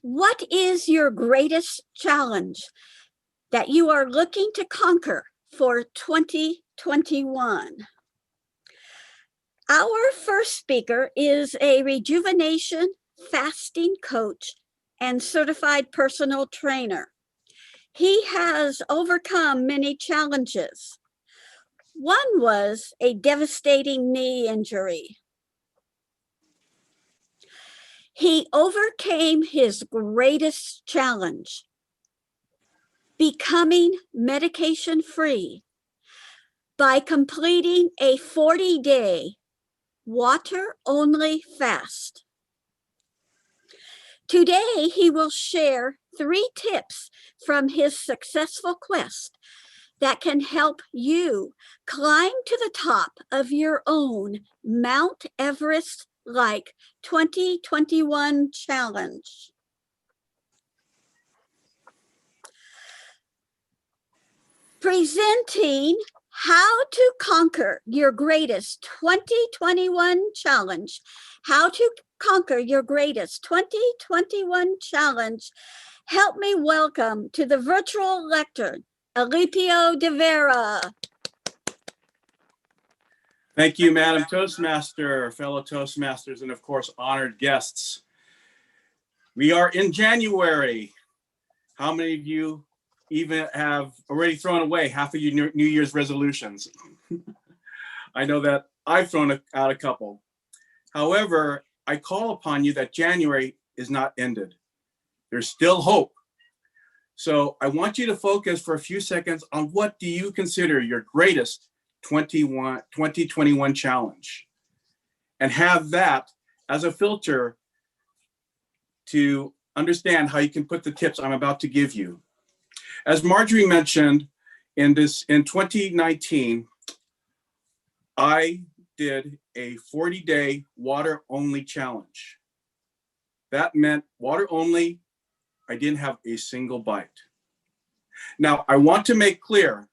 What is your greatest challenge that you are looking to conquer for 2021? Our first speaker is a rejuvenation fasting coach and certified personal trainer. He has overcome many challenges. One was a devastating knee injury. He overcame his greatest challenge, becoming medication-free, by completing a 40-day water-only fast. Today, he will share 3 tips from his successful quest that can help you climb to the top of your own Mount Everest-like 2021 challenge. Presenting How to Conquer Your Greatest 2021 Challenge. How to Conquer Your Greatest 2021 Challenge. Help me welcome to the virtual lectern, Alipio de Vera. Thank you, Madam Toastmaster, fellow Toastmasters, and of course, honored guests. We are in January. How many of you even have already thrown away half of your New Year's resolutions? I know that I've thrown out a couple. However, I call upon you that January is not ended. There's still hope. So I want you to focus for a few seconds on what do you consider your greatest 2021 challenge, and have that as a filter to understand how you can put the tips I'm about to give you. As Marjorie mentioned, in 2019, I did a 40-day water-only challenge. That meant water only. I didn't have a single bite. Now, I want to make clear,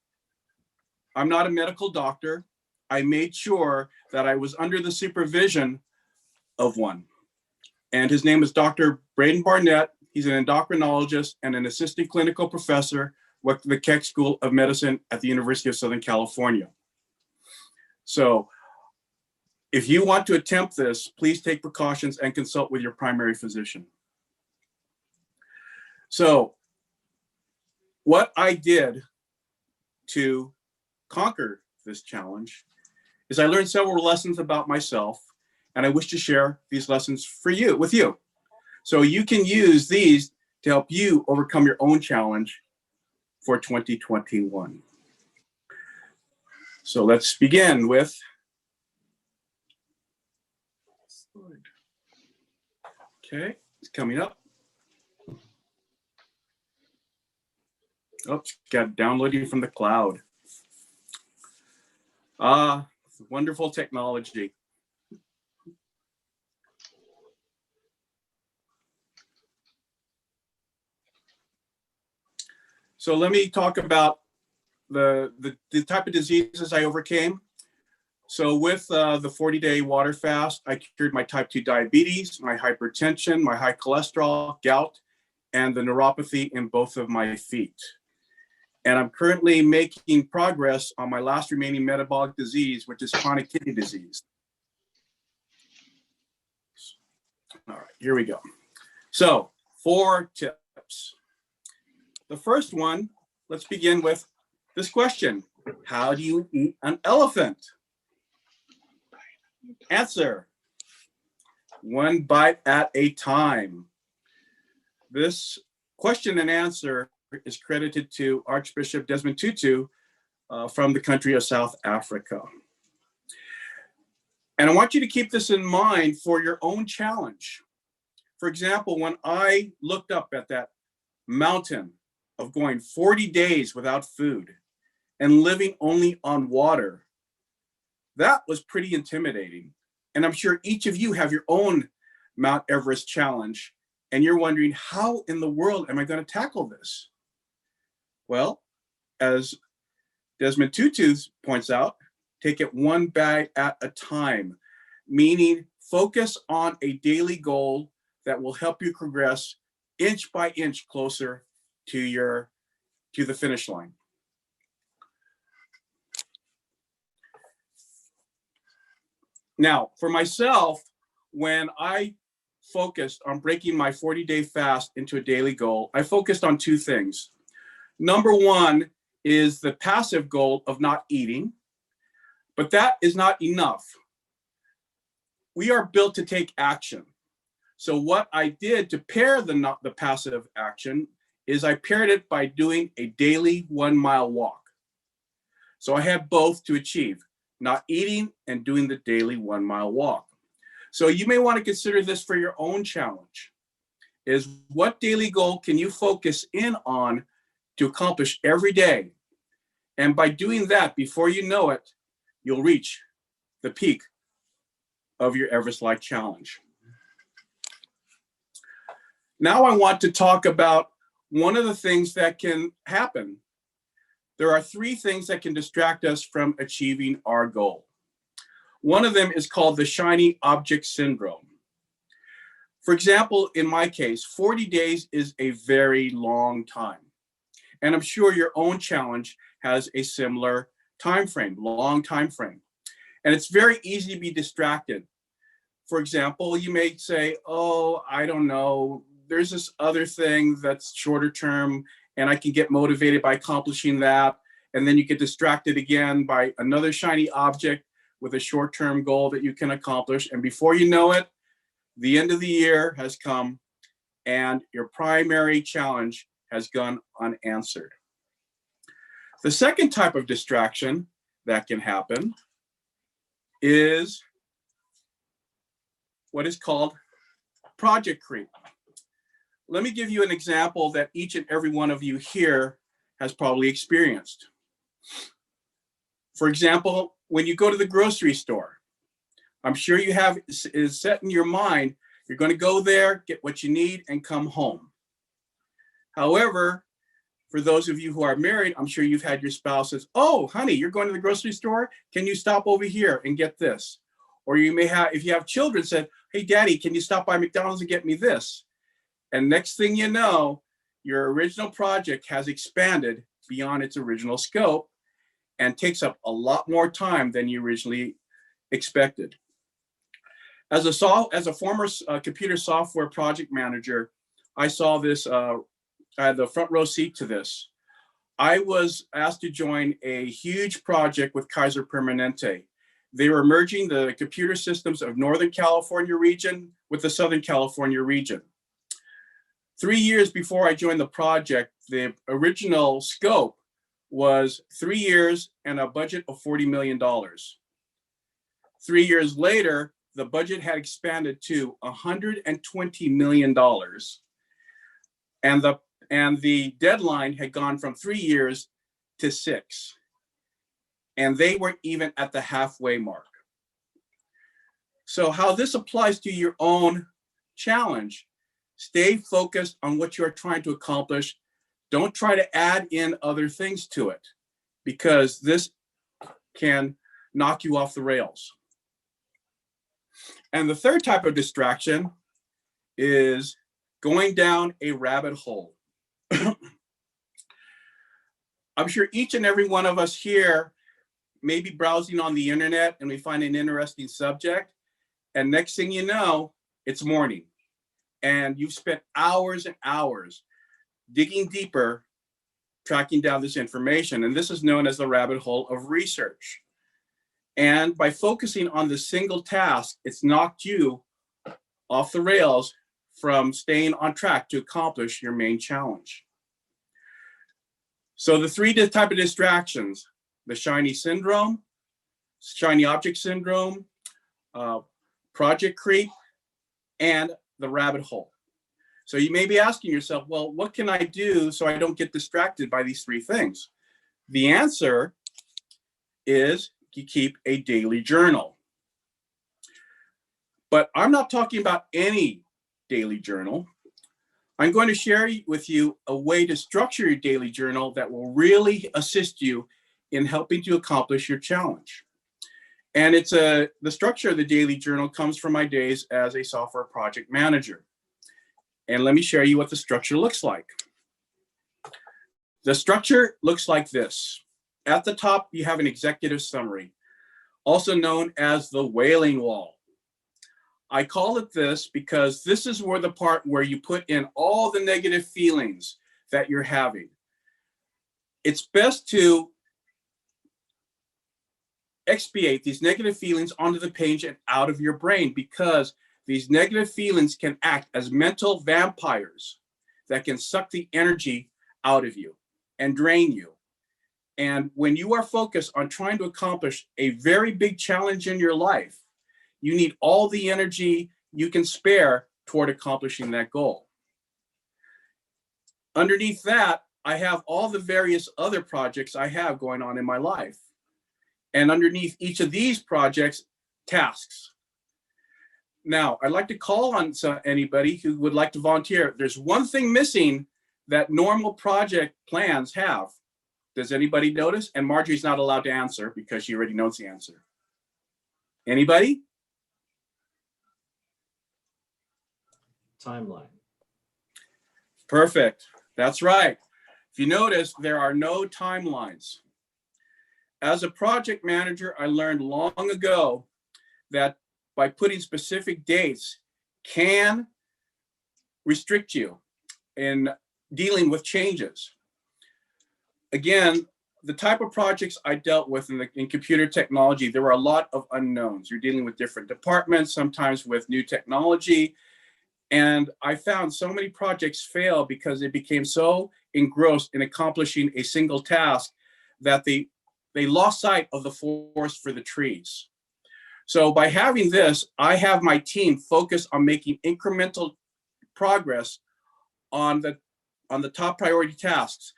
I'm not a medical doctor. I made sure that I was under the supervision of one. And his name is Dr. Braden Barnett. He's an endocrinologist and an assistant clinical professor with the Keck School of Medicine at the University of Southern California. So if you want to attempt this, please take precautions and consult with your primary physician. So what I did to conquer this challenge is I learned several lessons about myself, and I wish to share these lessons with you. So you can use these to help you overcome your own challenge for 2021. So let's begin with, okay, it's coming up. Oops, got downloading from the cloud. Wonderful technology. So let me talk about the type of diseases I overcame. So with the 40-day water fast, I cured my type 2 diabetes, my hypertension, my high cholesterol, gout, and the neuropathy in both of my feet. And I'm currently making progress on my last remaining metabolic disease, which is chronic kidney disease. All right, here we go. So 4 tips. The first one, let's begin with this question. How do you eat an elephant? Answer: 1 bite at a time. This question and answer is credited to Archbishop Desmond Tutu from the country of South Africa. And I want you to keep this in mind for your own challenge. For example, when I looked up at that mountain of going 40 days without food and living only on water, that was pretty intimidating. And I'm sure each of you have your own Mount Everest challenge, and you're wondering, how in the world am I going to tackle this? Well, as Desmond Tutu points out, take it 1 bite at a time, meaning focus on a daily goal that will help you progress inch by inch closer to the finish line. Now, for myself, when I focused on breaking my 40-day fast into a daily goal, I focused on two things. Number one is the passive goal of not eating, but that is not enough. We are built to take action. So what I did to pair the passive action is I paired it by doing a daily 1 mile walk. So I had both to achieve, not eating and doing the daily 1 mile walk. So you may want to consider this for your own challenge, is what daily goal can you focus in on to accomplish every day? And by doing that, before you know it, you'll reach the peak of your Everest-like challenge. Now I want to talk about one of the things that can happen. There are three things that can distract us from achieving our goal. One of them is called the shiny object syndrome. For example, in my case, 40 days is a very long time. And I'm sure your own challenge has a similar time frame, long time frame. And it's very easy to be distracted. For example, you may say, oh, I don't know, there's this other thing that's shorter term and I can get motivated by accomplishing that. And then you get distracted again by another shiny object with a short-term goal that you can accomplish. And before you know it, the end of the year has come and your primary challenge has gone unanswered. The second type of distraction that can happen is what is called project creep. Let me give you an example that each and every one of you here has probably experienced. For example, when you go to the grocery store, I'm sure you have is set in your mind, you're going to go there, get what you need, and come home. However, for those of you who are married, I'm sure you've had your spouse says, oh, honey, you're going to the grocery store? Can you stop over here and get this? Or you may have, if you have children, said, hey, daddy, can you stop by McDonald's and get me this? And next thing you know, your original project has expanded beyond its original scope and takes up a lot more time than you originally expected. As a former computer software project manager, I saw this, I had the front row seat to this. I was asked to join a huge project with Kaiser Permanente. They were merging the computer systems of Northern California region with the Southern California region. 3 years before I joined the project, the original scope was 3 years and a budget of $40 million. 3 years later, the budget had expanded to $120 million. And the deadline had gone from 3 years to 6. And they weren't even at the halfway mark. So how this applies to your own challenge, stay focused on what you're trying to accomplish. Don't try to add in other things to it, because this can knock you off the rails. And the third type of distraction is going down a rabbit hole. I'm sure each and every one of us here may be browsing on the internet and we find an interesting subject, and next thing you know, it's morning. And you've spent hours and hours digging deeper, tracking down this information. And this is known as the rabbit hole of research. And by focusing on the single task, it's knocked you off the rails from staying on track to accomplish your main challenge. So the three type of distractions, the shiny syndrome, shiny object syndrome, project creep, and the rabbit hole. So you may be asking yourself, well, what can I do so I don't get distracted by these three things? The answer is you keep a daily journal. But I'm not talking about any daily journal. I'm going to share with you a way to structure your daily journal that will really assist you in helping to accomplish your challenge. And the structure of the daily journal comes from my days as a software project manager. And let me show you what the structure looks like. The structure looks like this. At the top, you have an executive summary, also known as the wailing wall. I call it this because this is where the part where you put in all the negative feelings that you're having. It's best to expiate these negative feelings onto the page and out of your brain, because these negative feelings can act as mental vampires that can suck the energy out of you and drain you. And when you are focused on trying to accomplish a very big challenge in your life, you need all the energy you can spare toward accomplishing that goal. Underneath that, I have all the various other projects I have going on in my life. And underneath each of these projects, tasks. Now, I'd like to call on anybody who would like to volunteer. There's one thing missing that normal project plans have. Does anybody notice? And Marjorie's not allowed to answer because she already knows the answer. Anybody? Timeline. Perfect. That's right. If you notice, there are no timelines. As a project manager, I learned long ago that by putting specific dates can restrict you in dealing with changes. Again, the type of projects I dealt with in computer technology, there were a lot of unknowns. You're dealing with different departments, sometimes with new technology. And I found so many projects fail because they became so engrossed in accomplishing a single task that they lost sight of the forest for the trees. So by having this, I have my team focus on making incremental progress on the top priority tasks.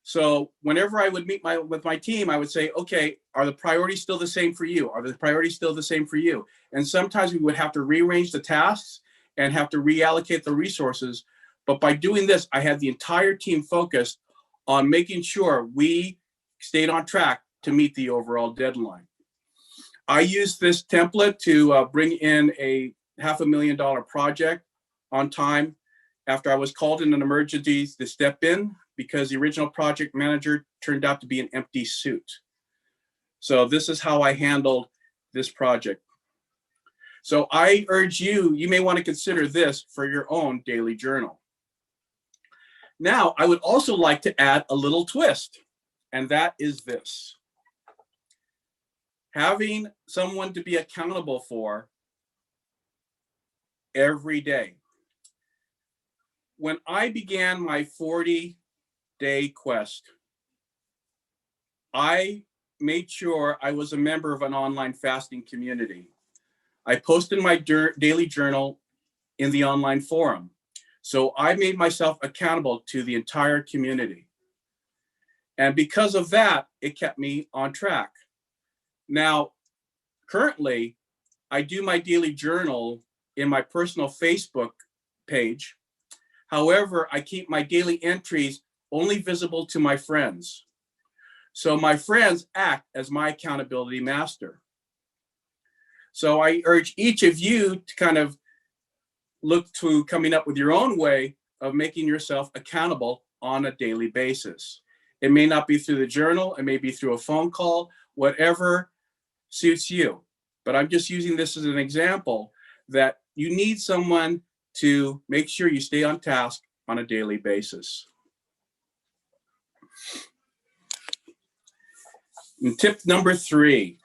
So whenever I would meet with my team, I would say, okay, are the priorities still the same for you? Are the priorities still the same for you? And sometimes we would have to rearrange the tasks and have to reallocate the resources. But by doing this, I had the entire team focused on making sure we stayed on track to meet the overall deadline. I used this template to bring in a $500,000 project on time after I was called in an emergency to step in because the original project manager turned out to be an empty suit. So this is how I handled this project. So I urge you, you may want to consider this for your own daily journal. Now, I would also like to add a little twist, and that is this. Having someone to be accountable for every day. When I began my 40-day quest, I made sure I was a member of an online fasting community. I posted my daily journal in the online forum. So I made myself accountable to the entire community. And because of that, it kept me on track. Now, currently, I do my daily journal in my personal Facebook page. However, I keep my daily entries only visible to my friends. So my friends act as my accountability master. So I urge each of you to kind of look to coming up with your own way of making yourself accountable on a daily basis. It may not be through the journal, it may be through a phone call, whatever suits you. But I'm just using this as an example that you need someone to make sure you stay on task on a daily basis. And tip number 3,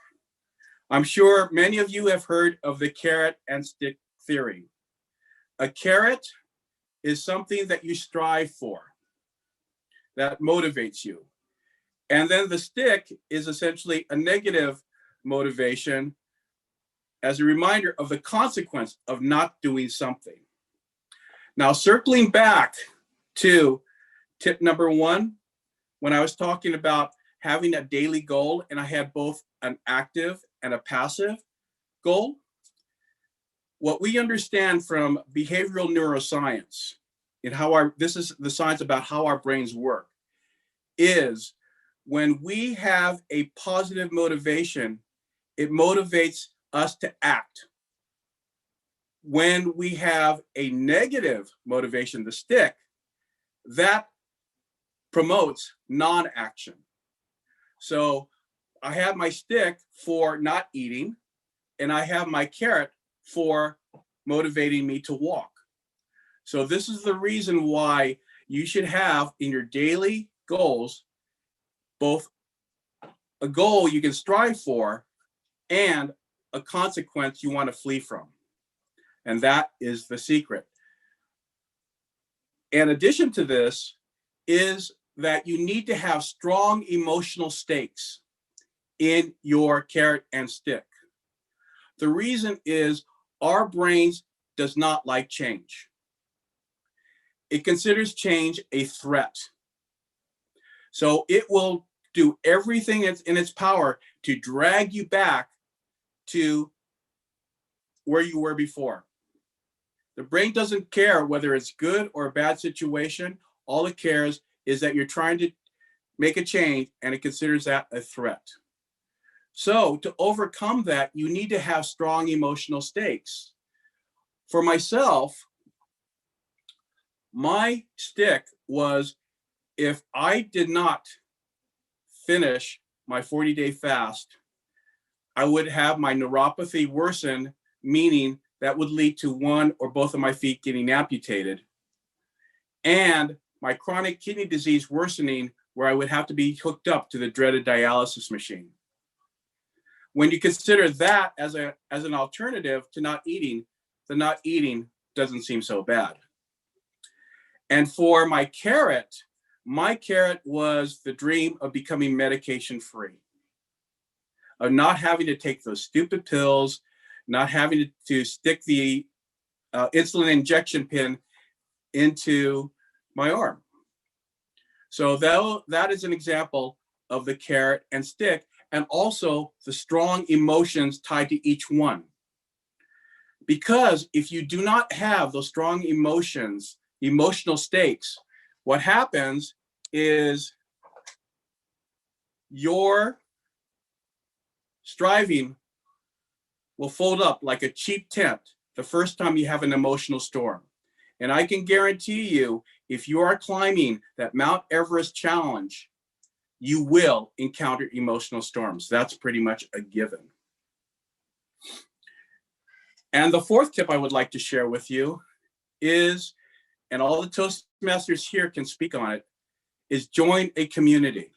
I'm sure many of you have heard of the carrot and stick theory. A carrot is something that you strive for, that motivates you. And then the stick is essentially a negative motivation as a reminder of the consequence of not doing something. Now, circling back to tip number 1, when I was talking about having a daily goal, and I had both an active and a passive goal, what we understand from behavioral neuroscience and this is the science about how our brains work, is when we have a positive motivation, it motivates us to act. when we have a negative motivation, the stick, that promotes non-action. So I have my stick for not eating, and I have my carrot for motivating me to walk. So this is the reason why you should have in your daily goals both a goal you can strive for and a consequence you want to flee from. And that is the secret. In addition to this is that you need to have strong emotional stakes in your carrot and stick. The reason is our brains does not like change. It considers change a threat. So it will do everything that's in its power to drag you back to where you were before. The brain doesn't care whether it's good or a bad situation. All it cares is that you're trying to make a change, and it considers that a threat. So to overcome that, you need to have strong emotional stakes. For myself, my stick was if I did not finish my 40-day fast, I would have my neuropathy worsen, meaning that would lead to one or both of my feet getting amputated, and my chronic kidney disease worsening, where I would have to be hooked up to the dreaded dialysis machine. When you consider that as an alternative to not eating, the not eating doesn't seem so bad. And for my carrot was the dream of becoming medication free, of not having to take those stupid pills, not having to stick the insulin injection pin into my arm. So that is an example of the carrot and stick, and also the strong emotions tied to each one. Because if you do not have those strong emotions, emotional stakes, what happens is your striving will fold up like a cheap tent the first time you have an emotional storm. And I can guarantee you, if you are climbing that Mount Everest challenge, you will encounter emotional storms. That's pretty much a given. And the fourth tip I would like to share with you is, and all the Toastmasters here can speak on it, is join a community.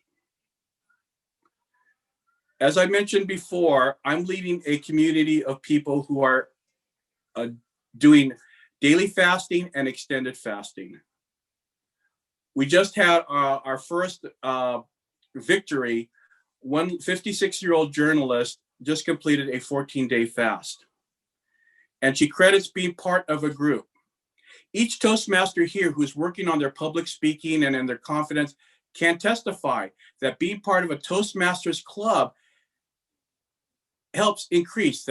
As I mentioned before, I'm leading a community of people who are doing daily fasting and extended fasting. We just had our first victory. One 56-year-old journalist just completed a 14-day fast, and she credits being part of a group. Each Toastmaster here who's working on their public speaking and in their confidence can testify that being part of a Toastmasters club helps increase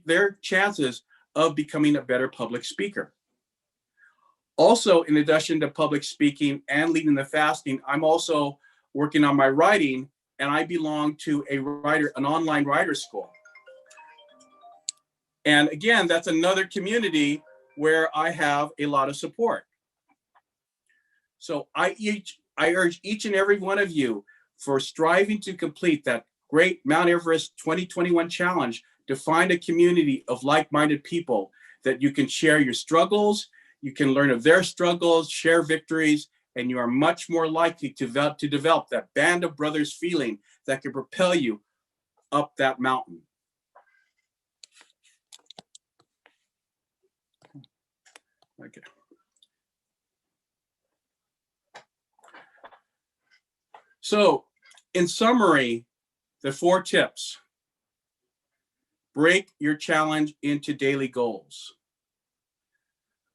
their chances of becoming a better public speaker. Also, in addition to public speaking and leading the fasting, I'm also working on my writing, and I belong to an online writer school. And again, that's another community where I have a lot of support. So I urge each and every one of you, for striving to complete that great Mount Everest 2021 challenge, to find a community of like-minded people that you can share your struggles, you can learn of their struggles, share victories, and you are much more likely to develop that band of brothers feeling that can propel you up that mountain. Okay. So, in summary, the 4 tips. Break your challenge into daily goals.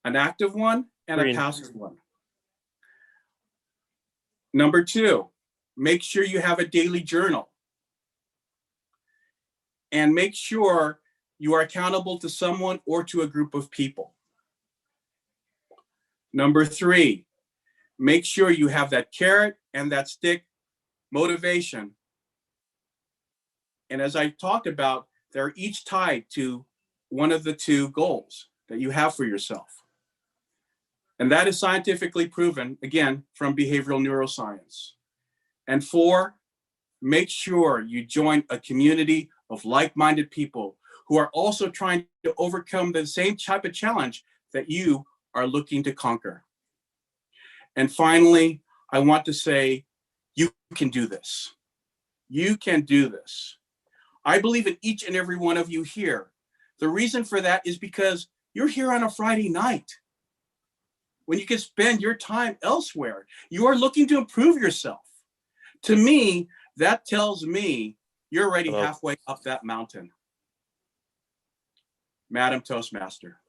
An active one and a passive one. Number 2, make sure you have a daily journal. And make sure you are accountable to someone or to a group of people. Number 3, make sure you have that carrot and that stick motivation. And as I talked about, they're each tied to one of the 2 goals. that you have for yourself. And that is scientifically proven, again, from behavioral neuroscience. And 4, make sure you join a community of like-minded people who are also trying to overcome the same type of challenge that you are looking to conquer. And finally, I want to say, you can do this. You can do this. I believe in each and every one of you here. The reason for that is because you're here on a Friday night when you can spend your time elsewhere. You are looking to improve yourself. To me, that tells me you're already halfway up that mountain. Madam Toastmaster.